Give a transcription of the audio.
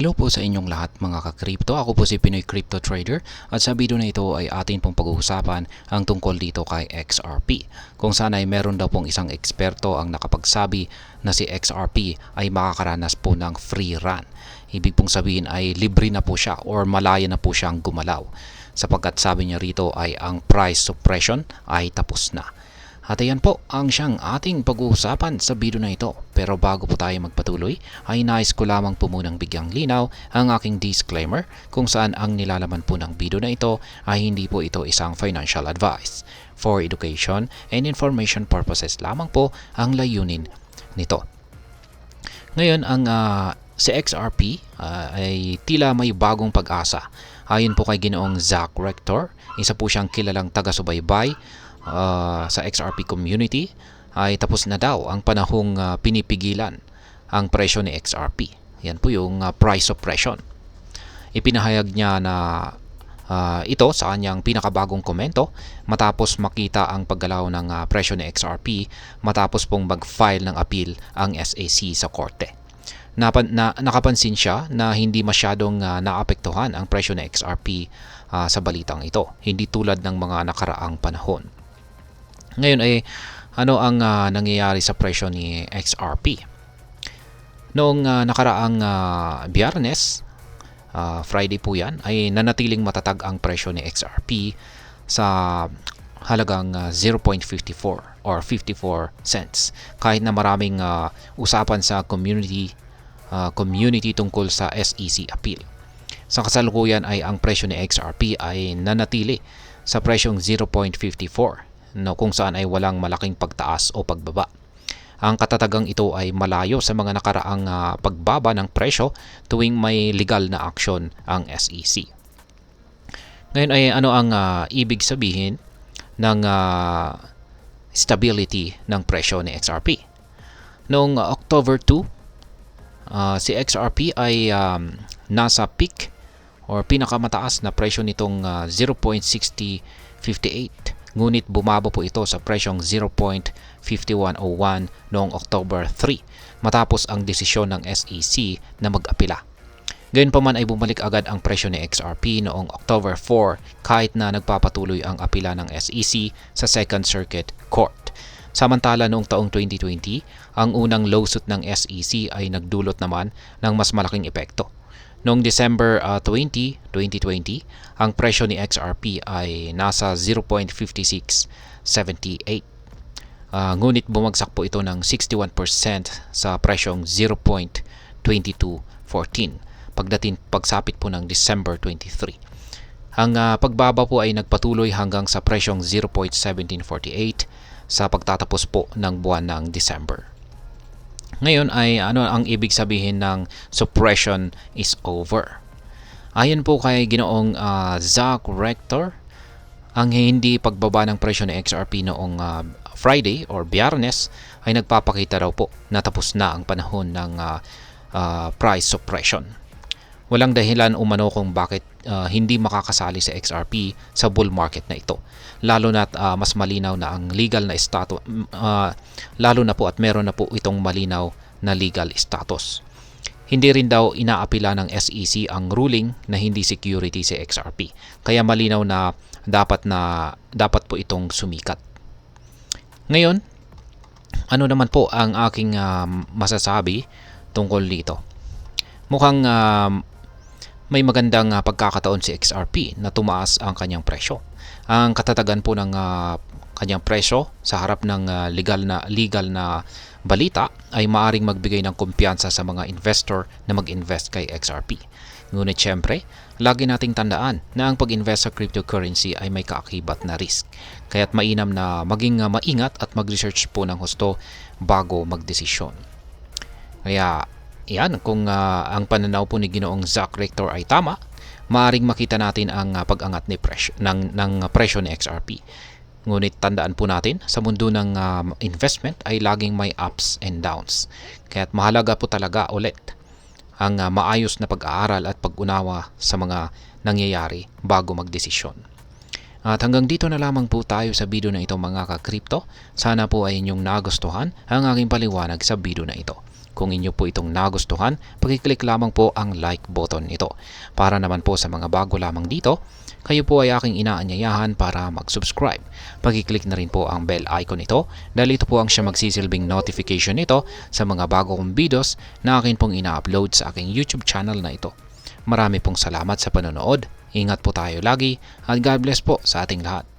Hello po sa inyong lahat mga ka-crypto. Ako po si Pinoy Crypto Trader at sa video na ito ay atin pong pag-uusapan ang tungkol dito kay XRP. Kung saan ay meron daw pong isang eksperto ang nakapagsabi na si XRP ay makakaranas po ng free run. Ibig pong sabihin ay libre na po siya or malaya na po siyang gumalaw. Sapagkat sabi niya rito ay ang price suppression ay tapos na. At ayan po ang siyang ating pag-uusapan sa video na ito. Pero bago po tayo magpatuloy, ay nais ko lamang po munang bigyang linaw ang aking disclaimer kung saan ang nilalaman po ng video na ito ay hindi po ito isang financial advice. For education and information purposes lamang po ang layunin nito. Ngayon, ang si XRP ay tila may bagong pag-asa. Ayon po kay Ginoong Zach Rector, isa po siyang kilalang taga-subaybay sa XRP community, ay tapos na daw ang panahong pinipigilan ang presyo ni XRP. Yan po yung price suppression. Ipinahayag niya na ito sa kanyang pinakabagong komento matapos makita ang paggalaw ng presyo ni XRP matapos pong mag-file ng appeal ang SEC sa korte. Nakapansin siya na hindi masyadong naapektuhan ang presyo ng XRP sa balitang ito, hindi tulad ng mga nakaraang panahon. Ngayon ay ano ang nangyayari sa presyo ni XRP? Noong nakaraang Biyernes, Friday po yan, ay nanatiling matatag ang presyo ni XRP sa halagang 0.54 or 54 cents. Kahit na maraming usapan sa community tungkol sa SEC appeal. Sa kasalukuyan ay ang presyo ni XRP ay nanatili sa presyong 0.54 kung saan ay walang malaking pagtaas o pagbaba. Ang katatagang ito ay malayo sa mga nakaraang pagbaba ng presyo tuwing may legal na aksyon ang SEC. Ngayon ay ano ang ibig sabihin ng stability ng presyo ni XRP? Noong October 2, si XRP ay nasa peak or pinakamataas na presyo nitong 0.6058. Ngunit bumaba po ito sa presyong 0.5101 noong October 3 matapos ang desisyon ng SEC na mag-apila. Gayunpaman ay bumalik agad ang presyo ni XRP noong October 4 kahit na nagpapatuloy ang apila ng SEC sa Second Circuit Court. Samantala noong taong 2020, ang unang lawsuit ng SEC ay nagdulot naman ng mas malaking epekto. Noong December 20, 2020, ang presyo ni XRP ay nasa 0.5678. Ngunit bumagsak po ito ng 61% sa presyong 0.2214 pagsapit po ng December 23. Ang pagbaba po ay nagpatuloy hanggang sa presyong 0.1748 sa pagtatapos po ng buwan ng December. Ngayon ay ano ang ibig sabihin ng suppression is over? Ayon po kay Ginoong Zach Rector, ang hindi pagbaba ng presyo ng XRP noong Friday or Biyernes ay nagpapakita raw po na tapos na ang panahon ng price suppression. Walang dahilan umano kung bakit hindi makakasali sa XRP sa bull market na ito. Lalo na mas malinaw na ang legal na status, lalo na po at meron na po itong malinaw na legal status. Hindi rin daw inaapila ng SEC ang ruling na hindi security si XRP. Kaya malinaw na dapat po itong sumikat. Ngayon, ano naman po ang aking masasabi tungkol dito? Mukhang may magandang pagkakataon si XRP na tumaas ang kanyang presyo. Ang katatagan po ng kanyang presyo sa harap ng legal na balita ay maaring magbigay ng kumpiyansa sa mga investor na mag-invest kay XRP. Ngunit syempre, lagi nating tandaan na ang pag-invest sa cryptocurrency ay may kaakibat na risk. Kaya't mainam na maging maingat at mag-research po ng husto bago magdesisyon. Kaya yan, kung ang pananaw po ni Ginoong Zach Rector ay tama, maaring makita natin ang pag-angat ng presyo ni XRP. Ngunit tandaan po natin, sa mundo ng investment ay laging may ups and downs. Kaya't mahalaga po talaga ulit ang maayos na pag-aaral at pag-unawa sa mga nangyayari bago magdesisyon. At hanggang dito na lamang po tayo sa video na ito mga ka-crypto. Sana po ay inyong nagustuhan ang aking paliwanag sa video na ito. Kung inyo po itong nagustuhan, pakiclick lamang po ang like button nito. Para naman po sa mga bago lamang dito, kayo po ay aking inaanyayahan para mag-subscribe. Pakiclick na rin po ang bell icon nito dahil ito po ang siya magsisilbing notification nito sa mga bago kong videos na akin pong ina-upload sa aking YouTube channel na ito. Marami pong salamat sa panonood. Ingat po tayo lagi at God bless po sa ating lahat.